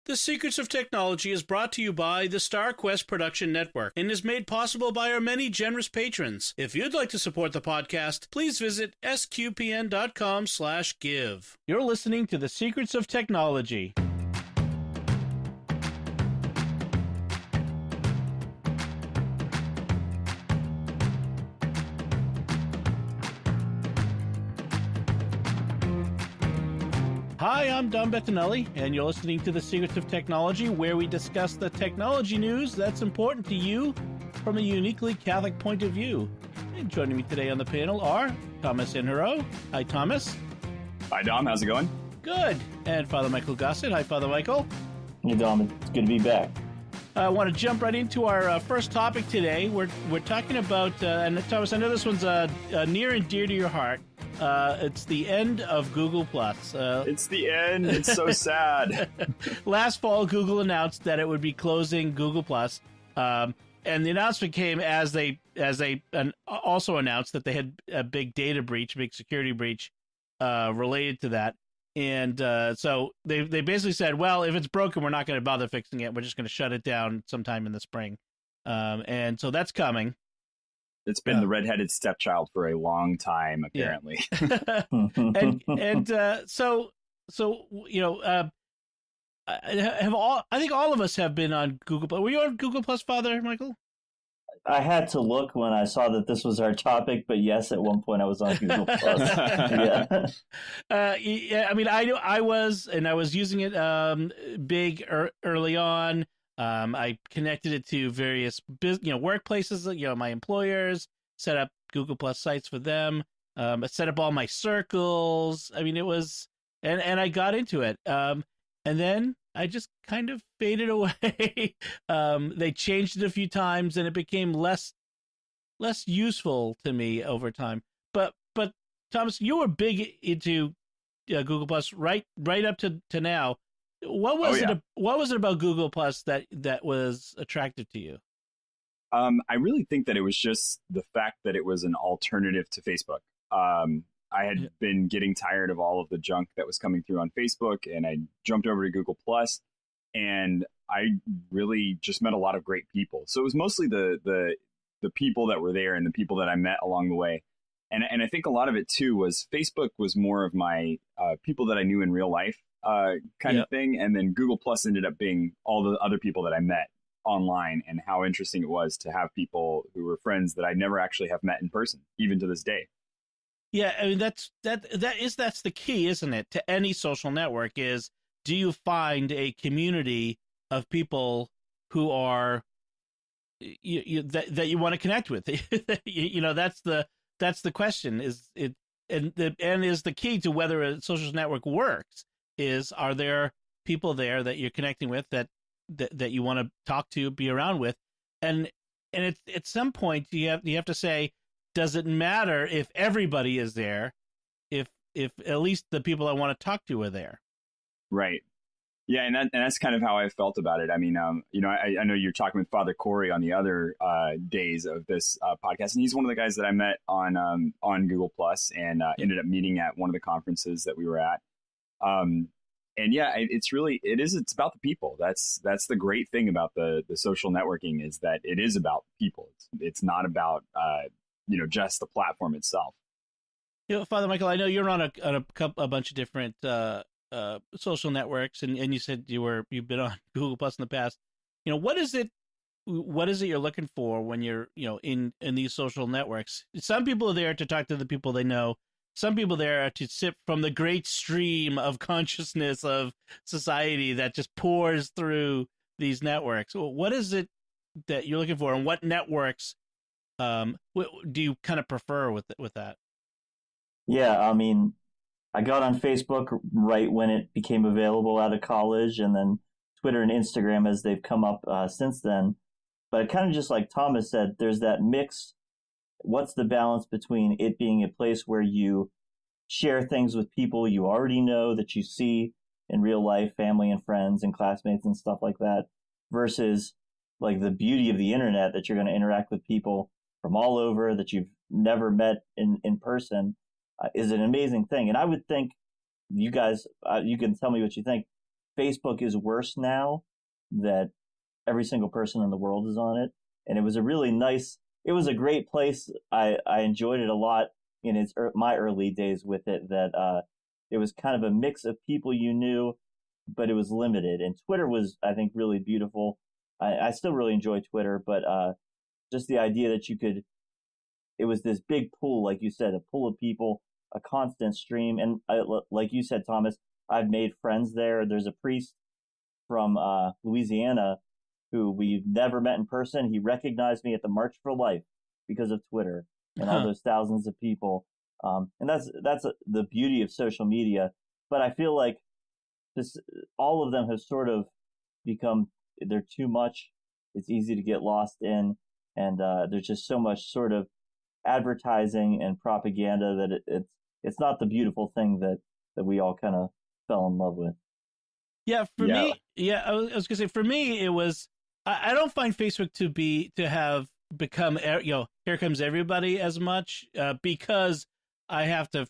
The Secrets of Technology is brought to you by the StarQuest Production Network and is made possible by our many generous patrons. If you'd like to support the podcast, please visit sqpn.com/give. You're listening to The Secrets of Technology. Hi, I'm Don Bettinelli, and you're listening to The Secrets of Technology, where we discuss the technology news that's important to you from a uniquely Catholic point of view. And joining me today on the panel are Thomas Inhero. Hi, Thomas. Hi, Dom. How's it going? Good. And Father Michael Gossett. Hi, Father Michael. Hey, Dom. It's good to be back. I want to jump right into our first topic today. We're talking about, and Thomas, I know this one's near and dear to your heart. It's the end of Google+. It's the end. It's so sad. Last fall, Google announced that it would be closing Google+. And the announcement came as they also announced that they had a big data breach, big security breach related to that. And so they basically said, well, if it's broken, we're not going to bother fixing it. We're just going to shut it down sometime in the spring. And so that's coming. It's been the redheaded stepchild for a long time, apparently. Yeah. So you know, I think all of us have been on Google+. Were you on Google+, Father Michael? I had to look when I saw that this was our topic, but yes, at one point I was on Google+. Yeah. I mean, I was using it big early on. I connected it to various workplaces, my employers, set up Google Plus sites for them. I set up all my circles. I mean, it was, and I got into it. And then I just kind of faded away. They changed it a few times and it became less useful to me over time. But Thomas, you were big into Google Plus right up to now. What was it about Google Plus that was attractive to you? I really think that it was just the fact that it was an alternative to Facebook. I had been getting tired of all of the junk that was coming through on Facebook, and I jumped over to Google Plus, and I really just met a lot of great people. So it was mostly the people that were there and the people that I met along the way. And I think a lot of it too was Facebook was more of my people that I knew in real life kind of thing. And then Google Plus ended up being all the other people that I met online, and how interesting it was to have people who were friends that I never actually have met in person, even to this day. Yeah, I mean that's the key, isn't it? To any social network is, do you find a community of people who are that you want to connect with? That's the question. Is it and is the key to whether a social network works? Is, are there people there that you're connecting with that you want to talk to, be around with, and it's, at some point you have to say, does it matter if everybody is there, if at least the people I want to talk to are there? Right. Yeah, and that's kind of how I felt about it. I mean, I know you're talking with Father Corey on the other days of this podcast, and he's one of the guys that I met on Google Plus, and ended up meeting at one of the conferences that we were at. And yeah, it's about the people. That's the great thing about the social networking, is that it is about people. It's not about just the platform itself. Father Michael, I know you're on a bunch of different social networks, and you said you've been on Google Plus in the past. What is it you're looking for when you're in these social networks? Some people are there to talk to the people they know. Some people there are to sip from the great stream of consciousness of society that just pours through these networks. What is it that you're looking for, and what networks do you kind of prefer with that? Yeah, I mean, I got on Facebook right when it became available out of college, and then Twitter and Instagram as they've come up since then. But kind of just like Thomas said, there's that mix. What's the balance between it being a place where you share things with people you already know that you see in real life, family and friends and classmates and stuff like that, versus like the beauty of the internet that you're going to interact with people from all over that you've never met in person is an amazing thing. And I would think you guys, you can tell me what you think. Facebook is worse now that every single person in the world is on it. And it was it was a great place. I enjoyed it a lot in my early days with it, that it was kind of a mix of people you knew, but it was limited. And Twitter was, I think, really beautiful. I still really enjoy Twitter, but just the idea that it was this big pool, like you said, a pool of people, a constant stream. And like you said, Thomas, I've made friends there. There's a priest from Louisiana who we've never met in person. He recognized me at the March for Life because of Twitter and all those thousands of people. And that's the beauty of social media. But I feel like all of them have sort of become, they're too much. It's easy to get lost in, and there's just so much sort of advertising and propaganda that it's not the beautiful thing that we all kind of fell in love with. Yeah, for me, I was gonna say, for me, it was, I don't find Facebook to have become, here comes everybody as much, because I have to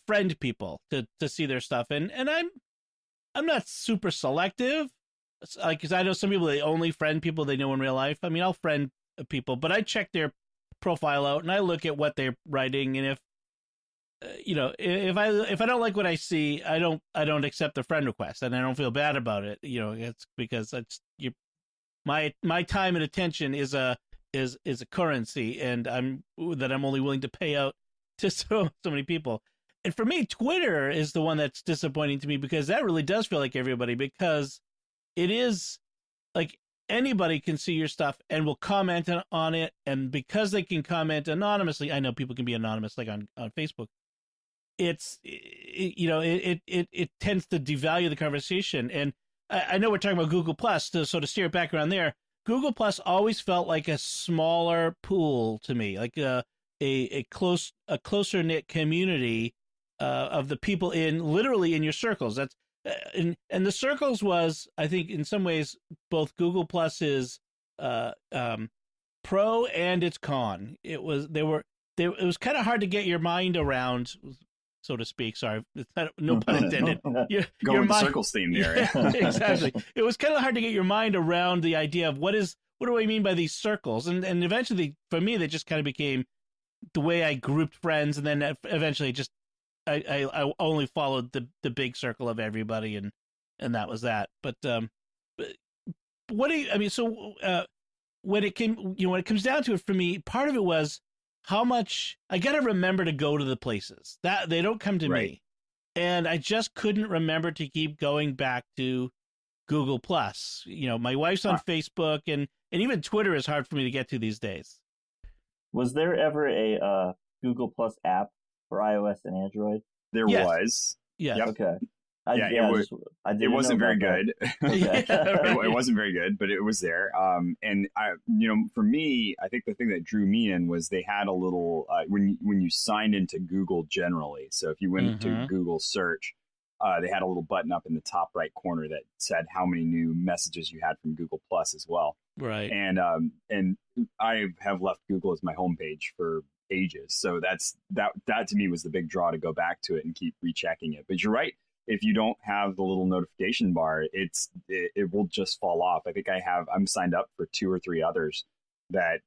friend people to see their stuff, and I'm not super selective, like, because I know some people, they only friend people they know in real life. I mean, I'll friend people, but I check their profile out and I look at what they're writing, and if if I don't like what I see, I don't accept the friend request, and I don't feel bad about it. It's because my time and attention is a currency, and I'm only willing to pay out to so many people. And for me, Twitter is the one that's disappointing to me, because that really does feel like everybody, because it is like anybody can see your stuff and will comment on it, and because they can comment anonymously, I know people can be anonymous, like on Facebook. It tends to devalue the conversation. And I know we're talking about Google Plus, so to steer it back around there, Google Plus always felt like a smaller pool to me, like a closer knit community of the people literally in your circles. That's and the circles was, I think, in some ways, both Google Plus is pro and its con. It was kind of hard to get your mind around, so to speak. Sorry, no pun intended. Go with the circles theme there. Yeah, exactly. It was kind of hard to get your mind around the idea of what do I mean by these circles, and eventually, for me, they just kind of became the way I grouped friends, and then eventually just I only followed the big circle of everybody, and that was that. But what do you? I mean, so when it comes down to it, for me, part of it was how much I got to remember to go to the places that they don't come to me, and I just couldn't remember to keep going back to Google Plus. My wife's on Facebook, and even Twitter is hard for me to get to these days. Was there ever a Google Plus app for iOS and Android? There was. Yeah. Yep. Okay. It wasn't very good. Okay. It wasn't very good, but it was there. And for me, I think the thing that drew me in was they had a little when you signed into Google generally. So if you went to Google search, they had a little button up in the top right corner that said how many new messages you had from Google Plus as well. Right. And I have left Google as my homepage for ages, so that to me was the big draw to go back to it and keep rechecking it. But you're right. If you don't have the little notification bar, it will just fall off. I think I'm signed up for 2 or 3 others that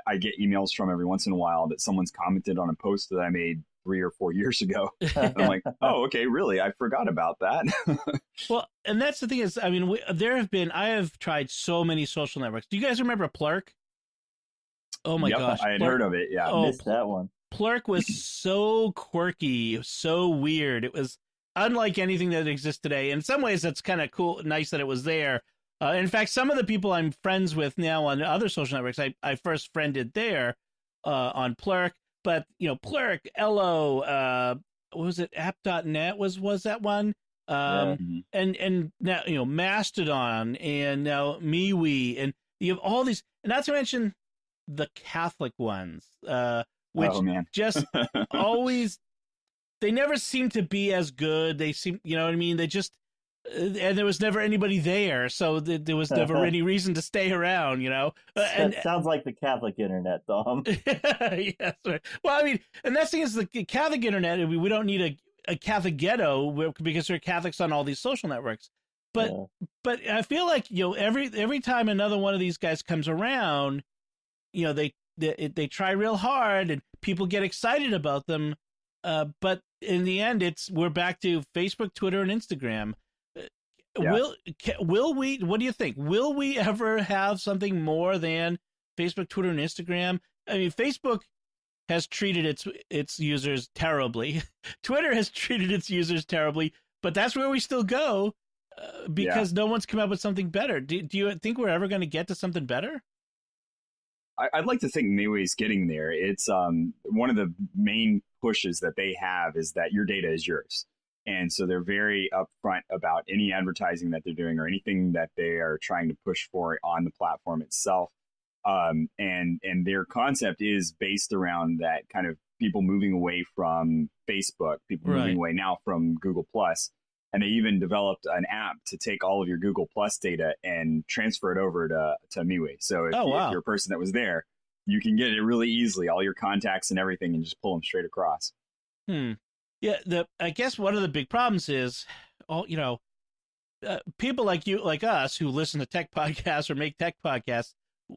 I get emails from every once in a while that someone's commented on a post that I made 3 or 4 years ago. And I'm like, oh, okay, really? I forgot about that. Well, and that's the thing is, I mean, I have tried so many social networks. Do you guys remember Plurk? Oh my gosh. I had heard of it. Yeah. I missed that one. Plurk was so quirky, so weird. It was unlike anything that exists today. In some ways, that's kind of cool, nice that it was there. In fact, some of the people I'm friends with now on other social networks, I first friended there on Plurk. But, Plurk, Ello, what was it? App.net was that one? And now, Mastodon, and now MeWe, and you have all these, and not to mention the Catholic ones, which just always, they never seem to be as good. They seem, you know what I mean? They just, and there was never anybody there, so there was never any reason to stay around, And sounds like the Catholic internet, Dom. Yes. Right. Well, I mean, and that's the thing is, the Catholic internet, we don't need a Catholic ghetto because there are Catholics on all these social networks. but Yeah. but I feel like every time another one of these guys comes around, they try real hard and people get excited about them, but in the end, we're back to Facebook, Twitter, and Instagram. Yeah. Will we? What do you think? Will we ever have something more than Facebook, Twitter, and Instagram? I mean, Facebook has treated its users terribly. Twitter has treated its users terribly, but that's where we still go Yeah. because no one's come up with something better. Do you think we're ever going to get to something better? I'd like to think MeWe's getting there. It's one of the main pushes that they have is that your data is yours. And so they're very upfront about any advertising that they're doing or anything that they are trying to push for on the platform itself. And their concept is based around that kind of people moving away from Facebook, people Right. moving away now from Google Plus. And they even developed an app to take all of your Google Plus data and transfer it over to MeWe. So if, Oh, wow. if you're a person that was there, you can get it really easily, all your contacts and everything, and just pull them straight across. Yeah, I guess one of the big problems is, people like you, like us, who listen to tech podcasts or make tech podcasts,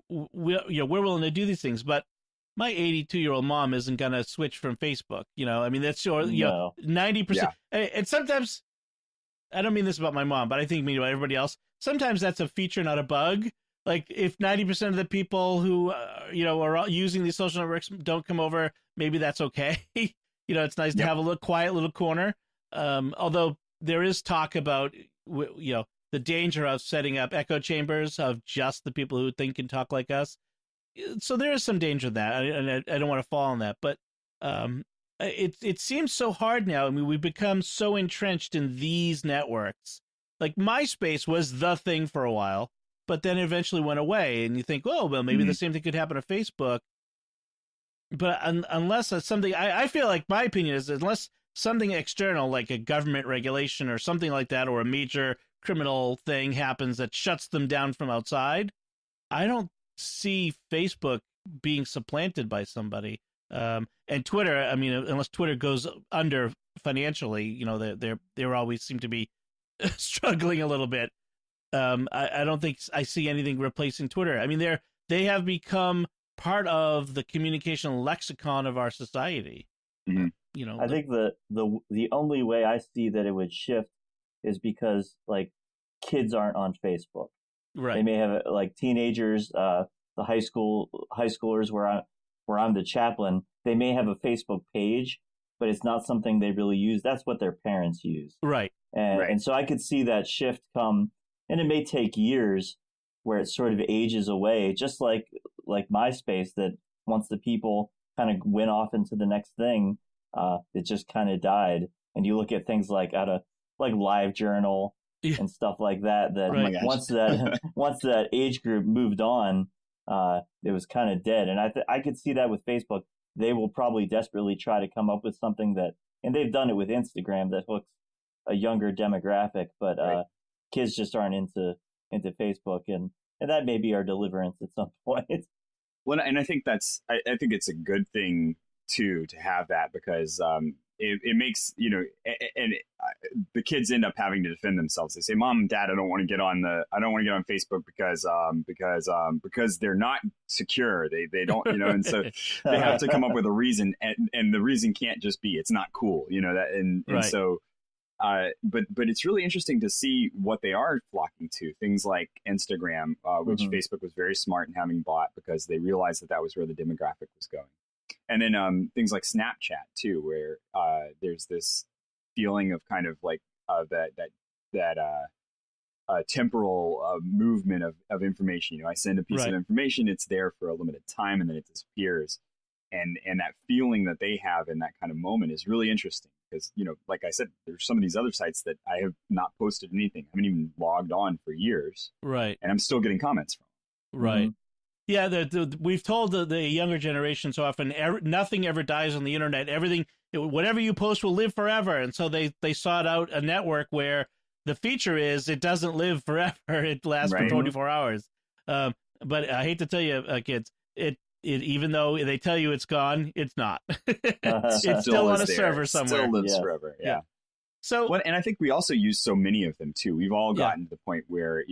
we're willing to do these things, but my 82-year-old mom isn't going to switch from Facebook. I mean, that's 90%. Yeah. And sometimes, I don't mean this about my mom, but I think about everybody else. Sometimes that's a feature, not a bug. Like if 90% of the people who are using these social networks don't come over, maybe that's okay. It's nice to have a little quiet little corner. Although there is talk about the danger of setting up echo chambers of just the people who think and talk like us. So there is some danger in that, and I don't want to fall on that. But it seems so hard now. I mean, we've become so entrenched in these networks. Like MySpace was the thing for a while, but then eventually went away. And you think, oh, well, maybe the same thing could happen to Facebook. But unless it's something, I feel like my opinion is unless something external, like a government regulation or something like that, or a major criminal thing happens that shuts them down from outside, I don't see Facebook being supplanted by somebody. And Twitter, I mean, unless Twitter goes under financially, they're always seem to be struggling a little bit. I don't think I see anything replacing Twitter. I mean, they have become part of the communication lexicon of our society. I think the only way I see that it would shift is because like kids aren't on Facebook. Right. They may have like teenagers, the high schoolers where I'm the chaplain. They may have a Facebook page, but it's not something they really use. That's what their parents use. Right. And so I could see that shift come, and it may take years where it sort of ages away, just like MySpace, that once the people kind of went off into the next thing, it just kind of died. And you look at things like LiveJournal and stuff like that. That Right. once that age group moved on, it was kind of dead. And I could see that with Facebook. They will probably desperately try to come up with something and they've done it with Instagram that hooks a younger demographic, but Right. Kids just aren't into Facebook, and that may be our deliverance at some point. Well, and I think I think it's a good thing too to have that because it makes and the kids end up having to defend themselves. They say, "Mom and Dad, I don't want to get on Facebook because they're not secure. They don't and so they have to come up with a reason, and the reason can't just be it's not cool, that and Right. so. But it's really interesting to see what they are flocking to. Things like Instagram, which Facebook was very smart in having bought because they realized that was where the demographic was going. And then things like Snapchat too, where there's this feeling of kind of like that temporal movement of information. I send a piece of information, it's there for a limited time, and then it disappears. And that feeling that they have in that kind of moment is really interesting because, like I said, there's some of these other sites that I have not posted anything. I haven't even logged on for years. Right. And I'm still getting comments from. Right. Yeah, we've told the younger generation so often, nothing ever dies on the internet. Everything, whatever you post will live forever. And so they sought out a network where the feature is it doesn't live forever. It lasts for 24 hours. But I hate to tell you, kids, it even though they tell you it's gone, it's not. It's still on a server somewhere. It still lives forever. Yeah. So, Well, and I think we also use so many of them too. We've all yeah, gotten to the point where,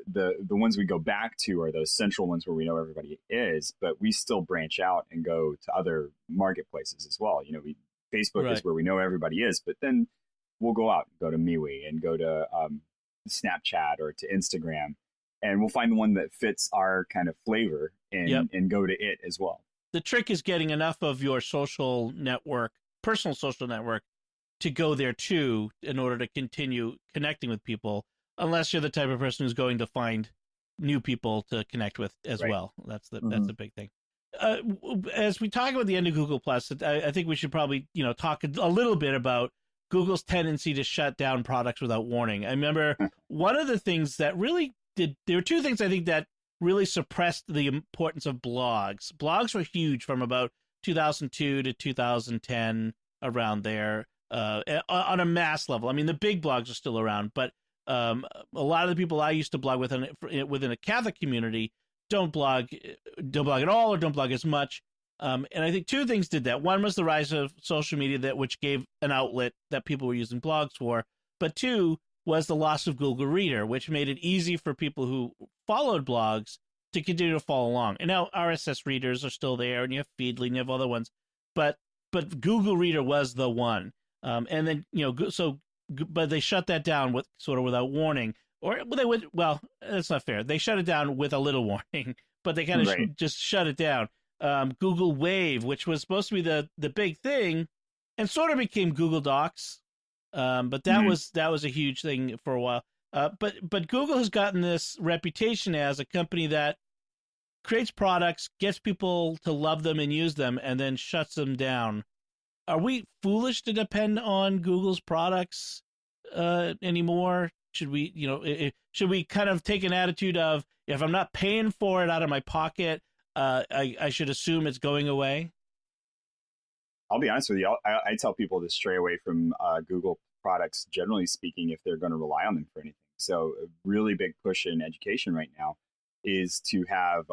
the ones we go back to are those central ones where we know everybody is, but we still branch out and go to other marketplaces as well. Facebook is right. where we know everybody is, but then we'll go out, go to MeWe and go to Snapchat or to Instagram, and we'll find the one that fits our kind of flavor Yep. and go to it as well. The trick is getting enough of your social network, personal social network, to go there too in order to continue connecting with people, unless you're the type of person who's going to find new people to connect with as Right. well. That's Mm-hmm. the big thing. As we talk about the end of Google Plus, I think we should probably talk a little bit about Google's tendency to shut down products without warning. I remember one of the things that really did. There were two things I think that really suppressed the importance of blogs. Blogs were huge from about 2002 to 2010, around there, on a mass level. I mean, the big blogs are still around, but a lot of the people I used to blog within a Catholic community don't blog at all, or don't blog as much. And I think two things did that. One was the rise of social media, which gave an outlet that people were using blogs for. But two was the loss of Google Reader, which made it easy for people who followed blogs to continue to follow along. And now RSS readers are still there, and you have Feedly, and you have other ones. But Google Reader was the one. And then but they shut that down without warning. Or they would. Well, that's not fair. They shut it down with a little warning, but they kind of Right. just shut it down. Google Wave, which was supposed to be the big thing, and sort of became Google Docs. But that Mhm. was a huge thing for a while. But Google has gotten this reputation as a company that creates products, gets people to love them and use them, and then shuts them down. Are we foolish to depend on Google's products anymore? Should should we kind of take an attitude of, if I'm not paying for it out of my pocket, I should assume it's going away? I'll be honest with you. I tell people to stray away from Google products, generally speaking, if they're going to rely on them for anything. So, a really big push in education right now is to have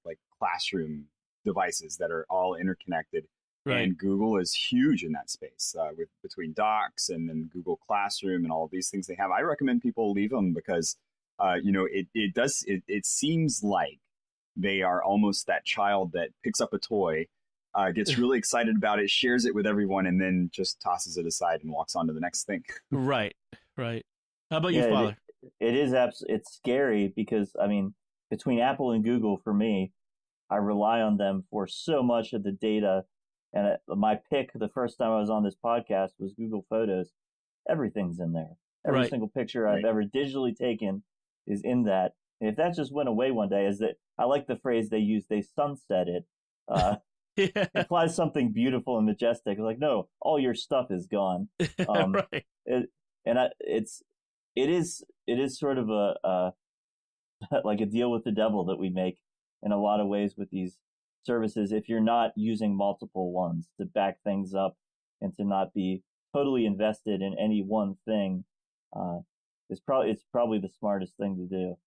like classroom devices that are all interconnected. Right. And Google is huge in that space, with between Docs and then Google Classroom and all of these things they have. I recommend people leave them because, it seems like they are almost that child that picks up a toy, gets really excited about it, shares it with everyone, and then just tosses it aside and walks on to the next thing. Right. Right. How about you, Yeah, Father? it is it's scary because I mean, between Apple and Google, for me, I rely on them for so much of the data. And my pick the first time I was on this podcast was Google Photos. Everything's in there. Every Right. single picture I've Right. ever digitally taken is in that. And if that just went away one day, is that I like the phrase they use, they sunset it. Uh, Yeah. implies something beautiful and majestic. Like, no, all your stuff is gone. Um, Right. it, and it is sort of a like a deal with the devil that we make in a lot of ways with these services. If you're not using multiple ones to back things up and to not be totally invested in any one thing, it's probably the smartest thing to do.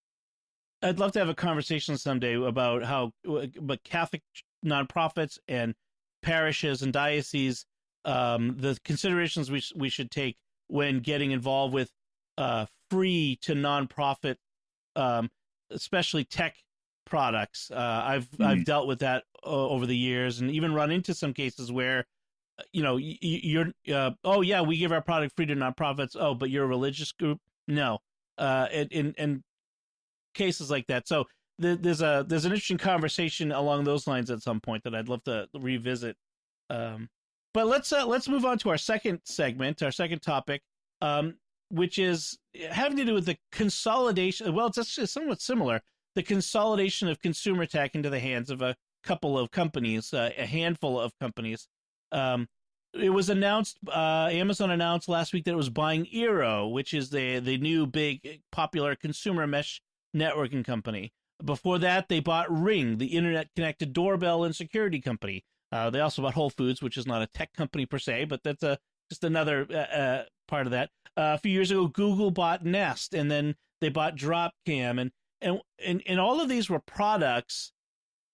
I'd love to have a conversation someday about how, but Catholic nonprofits and parishes and dioceses, the considerations we should take when getting involved with free to nonprofit, especially tech products. I've dealt with that over the years, and even run into some cases where you're oh yeah, we give our product free to nonprofits. Oh, but you're a religious group? No. In cases like that. So there's an interesting conversation along those lines at some point that I'd love to revisit. But let's move on to our second segment, our second topic, which is having to do with the consolidation. Well, it's actually somewhat similar. The consolidation of consumer tech into the hands of a couple of companies, a handful of companies. It was announced, Amazon announced last week that it was buying Eero, which is the new big popular consumer mesh networking company. Before that, they bought Ring, the internet-connected doorbell and security company. They also bought Whole Foods, which is not a tech company per se, but that's just another part of that. A few years ago, Google bought Nest, and then they bought Dropcam, and all of these were products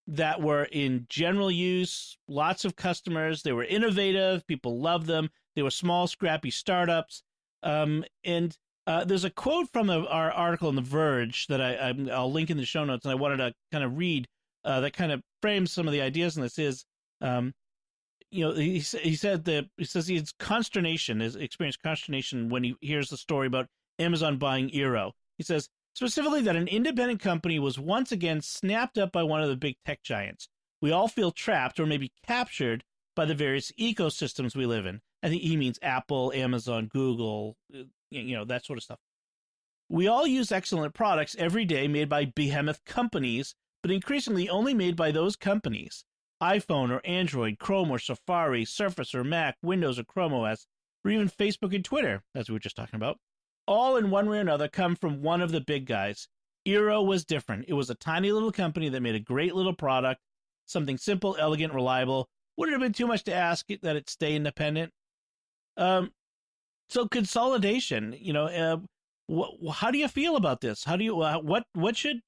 that were in general use, lots of customers. They were innovative. People loved them. They were small, scrappy startups. And there's a quote from our article in The Verge that I'll link in the show notes, and I wanted to kind of read that kind of frames some of the ideas in this. Is he says he has consternation, has experienced consternation when he hears the story about Amazon buying Eero. He says specifically that an independent company was once again snapped up by one of the big tech giants. We all feel trapped or maybe captured by the various ecosystems we live in. I think he means Apple, Amazon, Google, that sort of stuff. We all use excellent products every day made by behemoth companies, but increasingly only made by those companies. iPhone or Android, Chrome or Safari, Surface or Mac, Windows or Chrome OS, or even Facebook and Twitter, as we were just talking about, all in one way or another come from one of the big guys. Eero was different. It was a tiny little company that made a great little product, something simple, elegant, reliable. Would it have been too much to ask that it stay independent? So consolidation, how do you feel about this? How do you what should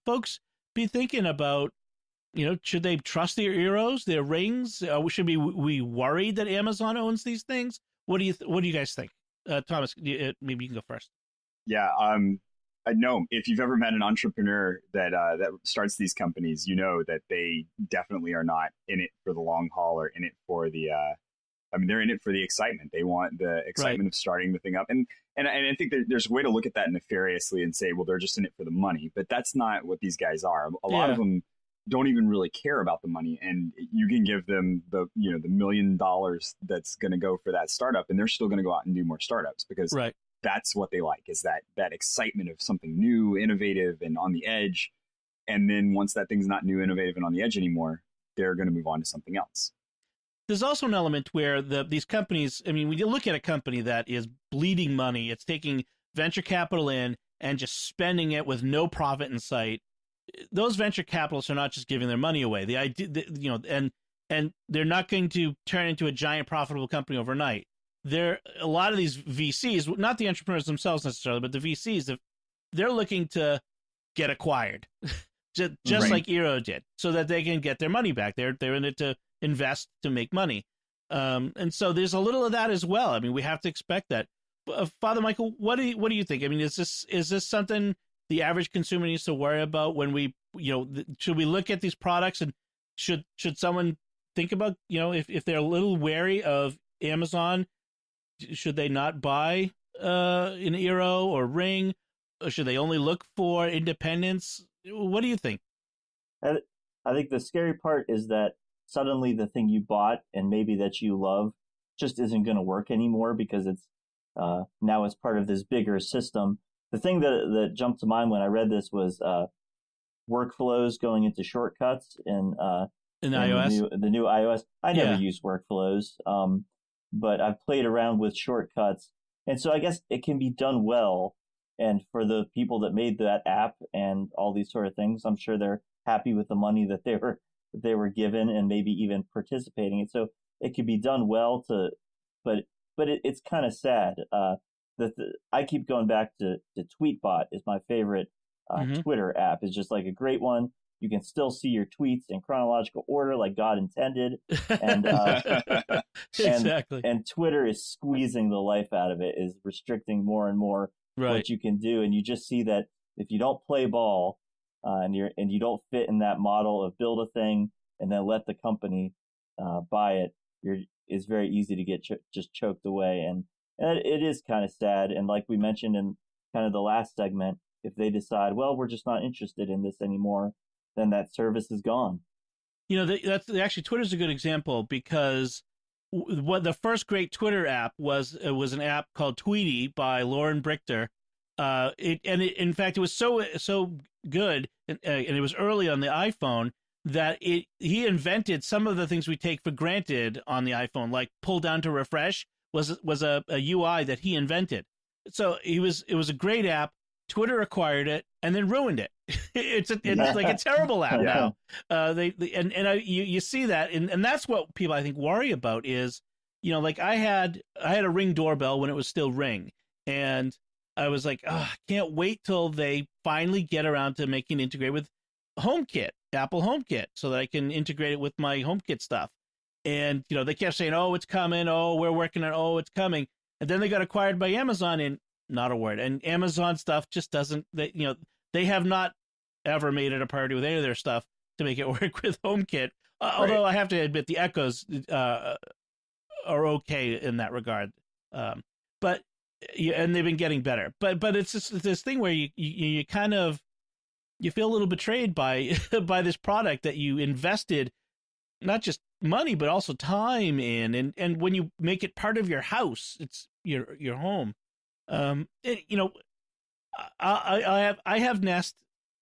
folks be thinking about? Should they trust their Eeros, their rings? Should we worried that Amazon owns these things? What do you guys think? Thomas, maybe you can go first. Yeah. No, if you've ever met an entrepreneur that starts these companies, you know that they definitely are not in it for the long haul or in it for the. They're in it for the excitement. They want the excitement of starting the thing up, and I think there's a way to look at that nefariously and say, well, they're just in it for the money, but that's not what these guys are. A lot of them don't even really care about the money, and you can give them the $1 million that's going to go for that startup, and they're still going to go out and do more startups because that's what they like, is that excitement of something new, innovative, and on the edge. And then once that thing's not new, innovative, and on the edge anymore, they're going to move on to something else. There's also an element where these companies, when you look at a company that is bleeding money, it's taking venture capital in and just spending it with no profit in sight. Those venture capitalists are not just giving their money away. The idea, and they're not going to turn into a giant profitable company overnight. A lot of these VCs, not the entrepreneurs themselves necessarily, but the VCs, they're looking to get acquired, just like Eero did, so that they can get their money back. They're in it to invest to make money, and so there's a little of that as well. We have to expect that. Father Michael, what do you think? Is this something the average consumer needs to worry about when we, should we look at these products, and should someone think about, if they're a little wary of Amazon, should they not buy an Eero or Ring, or should they only look for independence? What do you think? I think the scary part is that suddenly the thing you bought and maybe that you love just isn't going to work anymore because it's now it's part of this bigger system. The thing that jumped to mind when I read this was workflows going into shortcuts in iOS. The new iOS. I never use workflows, but I've played around with shortcuts, and so I guess it can be done well. And for the people that made that app and all these sort of things, I'm sure they're happy with the money that they were given and maybe even participating. And so it could be done well but it's kind of sad. I keep going back to Tweetbot is my favorite Twitter app. It's just like a great one. You can still see your tweets in chronological order like God intended. And exactly. And Twitter is squeezing the life out of it, is restricting more and more what you can do. And you just see that if you don't play ball and you don't fit in that model of build a thing and then let the company buy it, it's very easy to get just choked away. And it is kind of sad. And like we mentioned in kind of the last segment, if they decide, well, we're just not interested in this anymore, then that service is gone. That's actually, Twitter's a good example because what the first great Twitter app was an app called Tweety by Lauren Brichter. In fact, it was so good, and it was early on the iPhone that he invented some of the things we take for granted on the iPhone, like pull down to refresh was a UI that he invented. So it was a great app. Twitter acquired it and then ruined it. It's like a terrible app now. You see that, and that's what people I think worry about is, like I had a Ring doorbell when it was still Ring, and I was like, I can't wait till they finally get around to making it integrate with HomeKit, Apple HomeKit, so that I can integrate it with my HomeKit stuff. And they kept saying, "Oh, it's coming. Oh, we're working on. Oh, it's coming." And then they got acquired by Amazon, and not a word. And Amazon stuff just doesn't. They have not ever made it a priority with any of their stuff to make it work with HomeKit. Right. Although I have to admit, the Echoes are okay in that regard. But and they've been getting better. But it's just this thing where you kind of you feel a little betrayed by by this product that you invested not just money but also time in, and when you make it part of your house, it's your home. I have Nest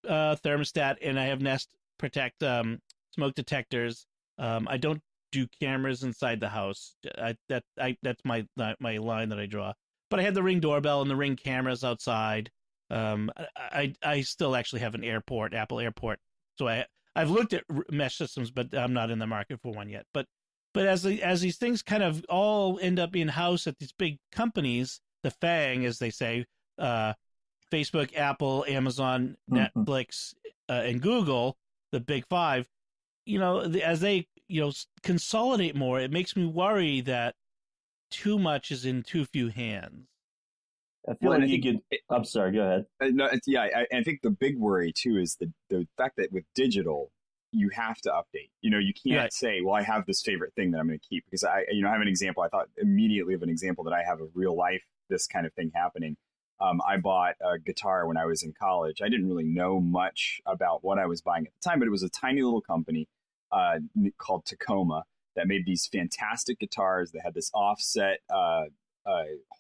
thermostat, and I have Nest Protect smoke detectors. I don't do cameras inside the house. That's my line that I draw. But I have the Ring doorbell and the Ring cameras outside. I still actually have an Apple Airport. So I've looked at mesh systems, but I'm not in the market for one yet. But as these things kind of all end up in house at these big companies, the FANG, as they say, Facebook, Apple, Amazon, Netflix, and Google, the big five, as they consolidate more, it makes me worry that too much is in too few hands. I feel like you could. I'm sorry. Go ahead. No, I think the big worry too is the fact that with digital, you have to update. You can't say, "Well, I have this favorite thing that I'm going to keep," because I have an example. I thought immediately of an example that I have of real life this kind of thing happening. I bought a guitar when I was in college. I didn't really know much about what I was buying at the time, but it was a tiny little company called Tacoma that made these fantastic guitars that had this offset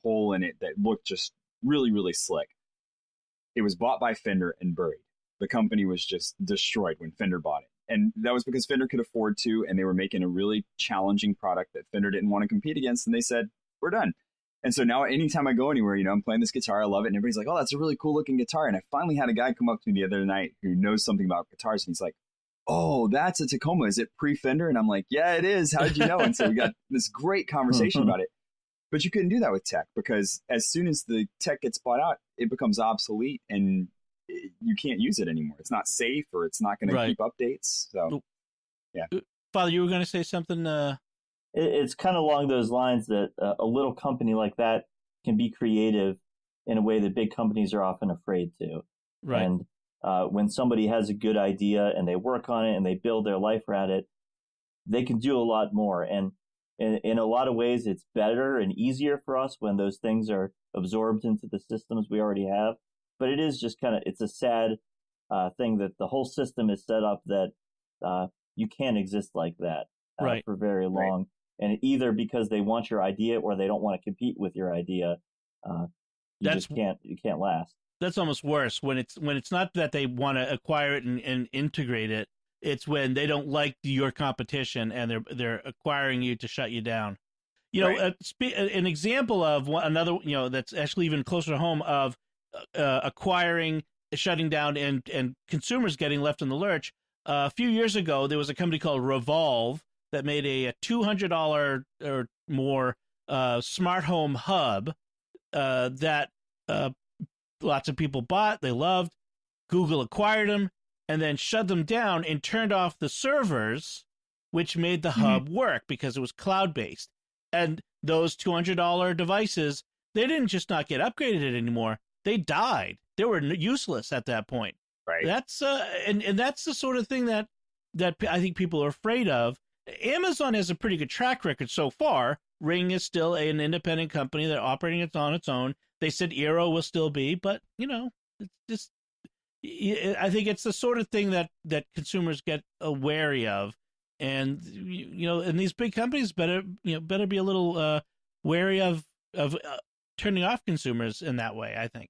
hole in it that looked just really, really slick. It was bought by Fender and buried. The company was just destroyed when Fender bought it. And that was because Fender could afford to, and they were making a really challenging product that Fender didn't want to compete against. And they said, we're done. And so now anytime I go anywhere, I'm playing this guitar, I love it. And everybody's like, oh, that's a really cool looking guitar. And I finally had a guy come up to me the other night who knows something about guitars. And he's like, oh, that's a Tacoma. Is it pre-Fender? And I'm like, yeah, it is. How did you know? And so we got this great conversation about it. But you couldn't do that with tech, because as soon as the tech gets bought out, it becomes obsolete and you can't use it anymore. It's not safe, or it's not going to keep updates. So, yeah. Father, you were going to say something? It's kind of along those lines that a little company like that can be creative in a way that big companies are often afraid to. Right. And when somebody has a good idea and they work on it and they build their life around it, they can do a lot more. And in a lot of ways, it's better and easier for us when those things are absorbed into the systems we already have. But it is just it's a sad thing that the whole system is set up that you can't exist like that for very long. Right. And either because they want your idea or they don't want to compete with your idea, you can't last. That's almost worse when it's not that they want to acquire it and integrate it. It's when they don't like your competition and they're acquiring you to shut you down. An example of another, that's actually even closer to home of acquiring, shutting down, and consumers getting left in the lurch. A few years ago, there was a company called Revolve that made a $200 or more smart home hub that lots of people bought. They loved. Google acquired them and then shut them down and turned off the servers, which made the hub work because it was cloud-based. And those $200 devices, they didn't just not get upgraded anymore. They died. They were useless at that point. Right. That's and that's the sort of thing that I think people are afraid of. Amazon has a pretty good track record so far. Ring is still an independent company that operating on its own. They said Eero will still be, but it's just, I think it's the sort of thing that consumers get wary of, and and these big companies better be a little wary of turning off consumers in that way, I think.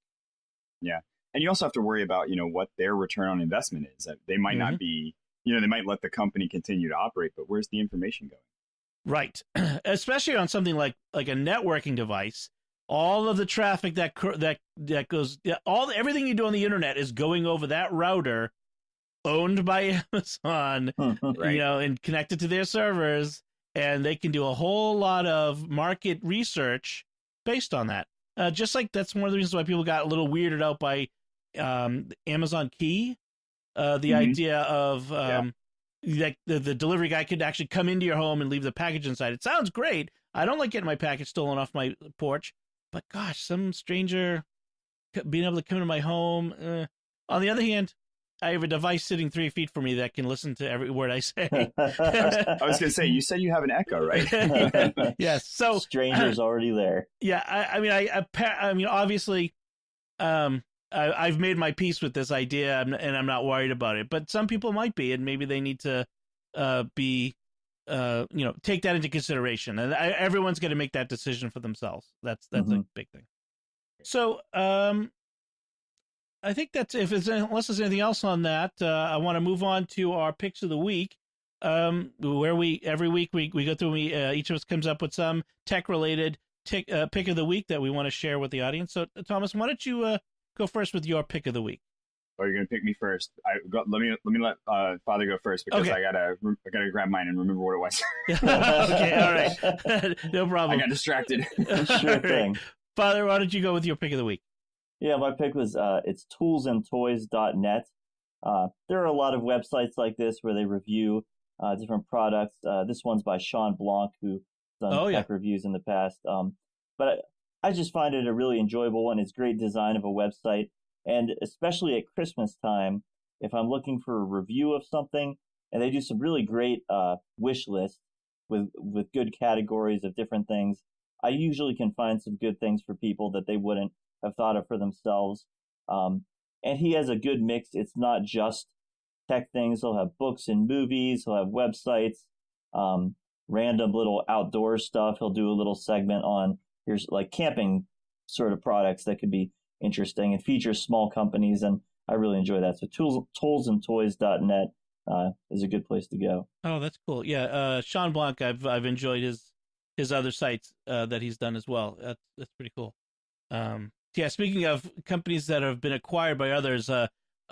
Yeah, and you also have to worry about what their return on investment is. They might not be, they might let the company continue to operate, but where's the information going? Right, especially on something like a networking device. All of the traffic that goes, everything you do on the internet is going over that router, owned by Amazon, right. And connected to their servers, and they can do a whole lot of market research based on that. Just like that's one of the reasons why people got a little weirded out by Amazon Key, the idea of like the delivery guy could actually come into your home and leave the package inside. It sounds great. I don't like getting my package stolen off my porch, but gosh, some stranger being able to come into my home. On the other hand, I have a device sitting 3 feet from me that can listen to every word I say. I was going to say, you said you have an Echo, right? Yes. So strangers already there. Yeah. I mean, obviously, I've made my peace with this idea, and I'm not worried about it. But some people might be, and maybe they need to be, take that into consideration. And everyone's going to make that decision for themselves. That's a big thing. So, I think that's unless there's anything else on that, I want to move on to our picks of the week. Where every week we go through, each of us comes up with some tech related pick of the week that we want to share with the audience. So, Thomas, why don't you go first with your pick of the week? Oh, you're gonna pick me first. Let me let Father go first, because I gotta grab mine and remember what it was. Okay, all right, no problem. I got distracted. Sure thing. Father, why don't you go with your pick of the week? Yeah, my pick was it's toolsandtoys.net. There are a lot of websites like this where they review different products. This one's by Sean Blanc, who's done tech reviews in the past. But I just find it a really enjoyable one. It's great design of a website. And especially at Christmas time, if I'm looking for a review of something, and they do some really great wish lists with good categories of different things, I usually can find some good things for people that they wouldn't have thought of for themselves. And he has a good mix. It's not just tech things. He'll have books and movies. He'll have websites, random little outdoor stuff. He'll do a little segment on here's like camping sort of products that could be interesting, and features small companies. And I really enjoy that. So toolsandtoys.net is a good place to go. Oh, that's cool. Yeah. Sean Blanc, I've enjoyed his other sites that he's done as well. That's pretty cool. Yeah, speaking of companies that have been acquired by others,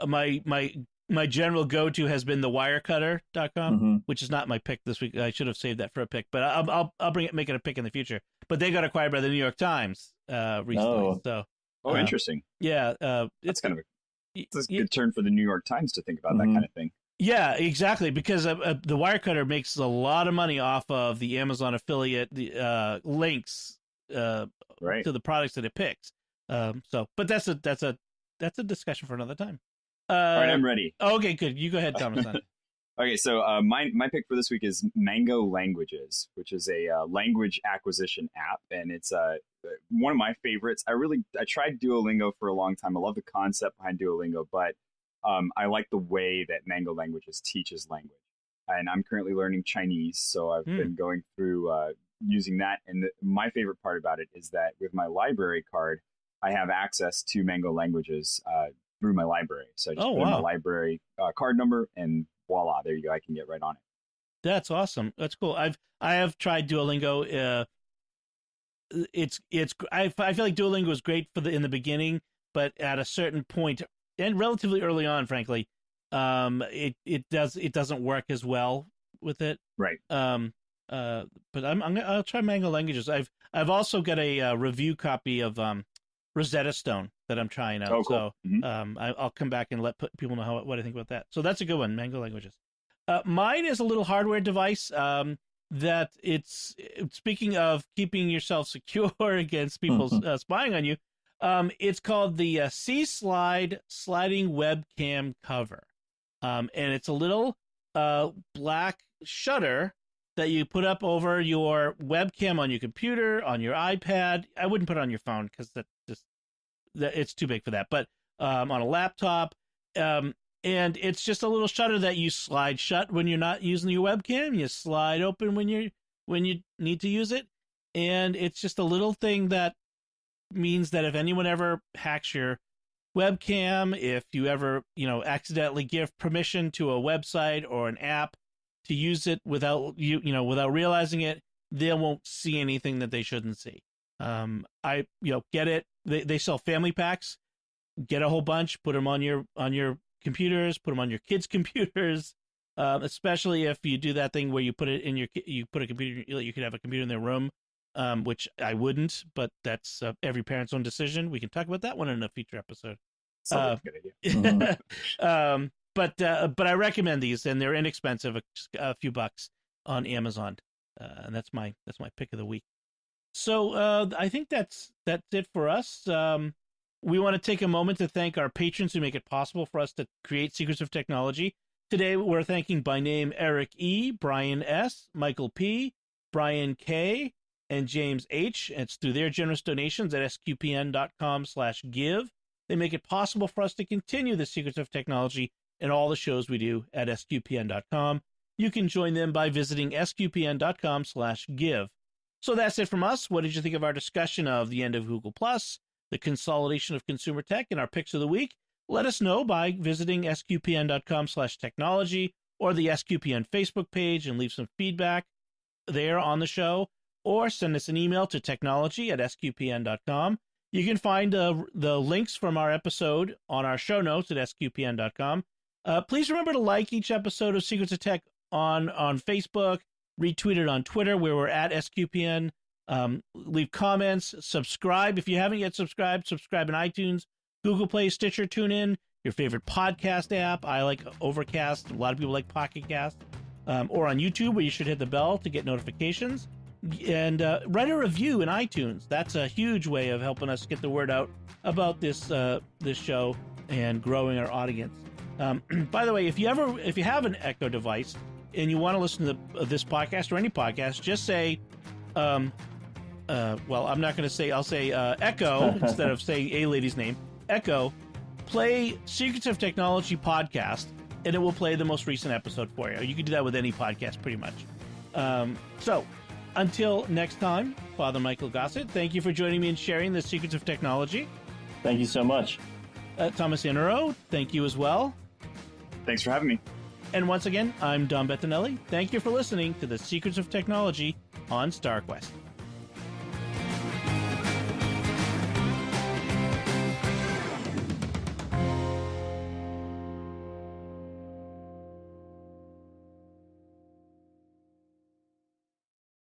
my general go-to has been the wirecutter.com, which is not my pick this week. I should have saved that for a pick, but I'll make it a pick in the future. But they got acquired by the New York Times recently. So interesting. Yeah, it's kind of a good turn for the New York Times to think about that kind of thing. Yeah, exactly, because the Wirecutter makes a lot of money off of the Amazon affiliate links to the products that it picks. But that's a discussion for another time. All right, I'm ready. Okay, good. You go ahead, Thomas. Okay, so my pick for this week is Mango Languages, which is a language acquisition app, and it's one of my favorites. I tried Duolingo for a long time. I love the concept behind Duolingo, but I like the way that Mango Languages teaches language. And I'm currently learning Chinese, so I've been going through using that. And my favorite part about it is that with my library card, I have access to Mango Languages through my library. So I just put in my library card number, and voila, there you go. I can get right on it. That's awesome. That's cool. I have tried Duolingo. I feel like Duolingo is great in the beginning, but at a certain point and relatively early on, frankly, it doesn't work as well with it. Right. But I'll try Mango Languages. I've also got a review copy of Rosetta Stone that I'm trying out. Oh, cool. So I'll come back and let people know what I think about that. So that's a good one, Mango Languages. Mine is a little hardware device that it's speaking of keeping yourself secure against people spying on you. It's called the C-Slide sliding webcam cover. And it's a little black shutter that you put up over your webcam on your computer, on your iPad. I wouldn't put it on your phone because it's too big for that. But on a laptop, and it's just a little shutter that you slide shut when you're not using your webcam. You slide open when you need to use it, and it's just a little thing that means that if anyone ever hacks your webcam, if you ever accidentally give permission to a website or an app to use it without realizing it, they won't see anything that they shouldn't see. I get it. They sell family packs. Get a whole bunch, put them on your computers, put them on your kids' computers. Especially if you do that thing where you put it in you put a computer, you could have a computer in their room, which I wouldn't, but that's every parent's own decision. We can talk about that one in a future episode. Sounds like a good idea. but I recommend these, and they're inexpensive, a few bucks on Amazon, and that's my pick of the week. So I think that's it for us. We want to take a moment to thank our patrons who make it possible for us to create Secrets of Technology. Today, we're thanking by name Eric E., Brian S., Michael P., Brian K., and James H. It's through their generous donations at sqpn.com/give. They make it possible for us to continue the Secrets of Technology and all the shows we do at sqpn.com. You can join them by visiting sqpn.com/give. So that's it from us. What did you think of our discussion of the end of Google+, the consolidation of consumer tech, and our picks of the week? Let us know by visiting sqpn.com/technology or the SQPN Facebook page and leave some feedback there on the show, or send us an email to technology@sqpn.com. You can find the links from our episode on our show notes at sqpn.com. Please remember to like each episode of Secrets of Tech on Facebook, retweet it on Twitter, where we're at SQPN. Leave comments, subscribe. If you haven't yet subscribe in iTunes, Google Play, Stitcher, TuneIn, your favorite podcast app. I like Overcast. A lot of people like Pocket Cast. Or on YouTube, where you should hit the bell to get notifications. And write a review in iTunes. That's a huge way of helping us get the word out about this show and growing our audience. By the way, if you have an Echo device and you want to listen to this podcast or any podcast, just say, well, I'm not going to say, I'll say Echo instead of saying a lady's name. Echo, play Secrets of Technology podcast, and it will play the most recent episode for you. You can do that with any podcast, pretty much. So, until next time, Father Michael Gossett, thank you for joining me and sharing the Secrets of Technology. Thank you so much. Thomas Inero, thank you as well. Thanks for having me. And once again, I'm Dom Bettinelli. Thank you for listening to the Secrets of Technology on StarQuest.